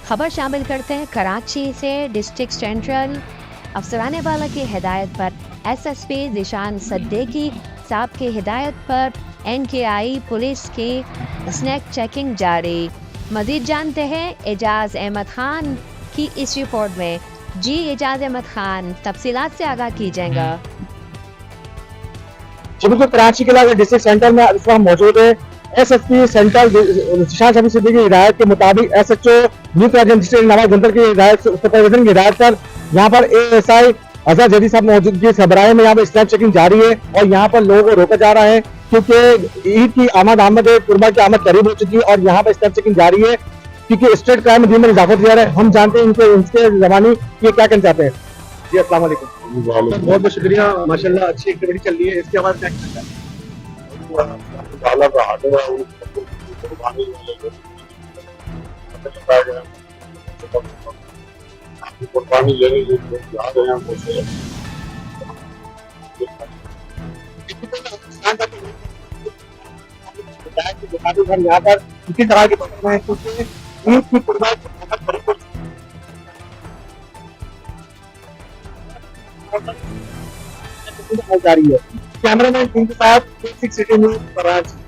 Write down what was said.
खबर शामिल करते हैं कराची से। डिस्ट्रिक्ट सेंट्रल अफसरान वाला की हिदायत पर एसएसपी जिशान सद्दीकी साहब की हिदायत पर एनकेआई पुलिस की स्नैक चेकिंग जारी। मजीद जानते हैं एजाज अहमद खान की इस रिपोर्ट में। जी एजाज अहमद खान, तफसीलात से आगाह कीजिएगा। बिल्कुल, कराची के अलावा डिस्ट्रिक्ट सेंटर में इस वक्त मौजूद है। एसएसपी सेंट्रल जिशान शफी सिद्दीकी की हिदायत के मुताबिक SHO new present district Nawaz गुंतर की हिदायत सुपरविजन की हिदायत पर यहाँ पर एएसआई अजहर जदी साहब मौजूदगी सरबराही में यहाँ पर स्नैप चेकिंग जारी है और यहाँ पर लोगों को रोका जा रहा है क्योंकि ईद की आमद कुर्बा की आमद करीब हो चुकी है और यहाँ पर स्नैप चेकिंग जारी है क्योंकि स्टेट क्राइम में इजाफा किया है। हम जानते हैं इनके जबानी ये क्या कहना चाहते हैं। जी अस्सलाम वालेकुम। बहुत बहुत शुक्रिया, माशाल्लाह अच्छी एक्टिविटी चल रही है। इसके बाद क्या कहना कुर्बानी लेने के लिए आ रहे हैं मुझसे यहाँ पर इसी तरह की है क्योंकि ईद की कुर्बानी जारी है। कैमरामैन टीम के साथ सिटी न्यूज़ कराची।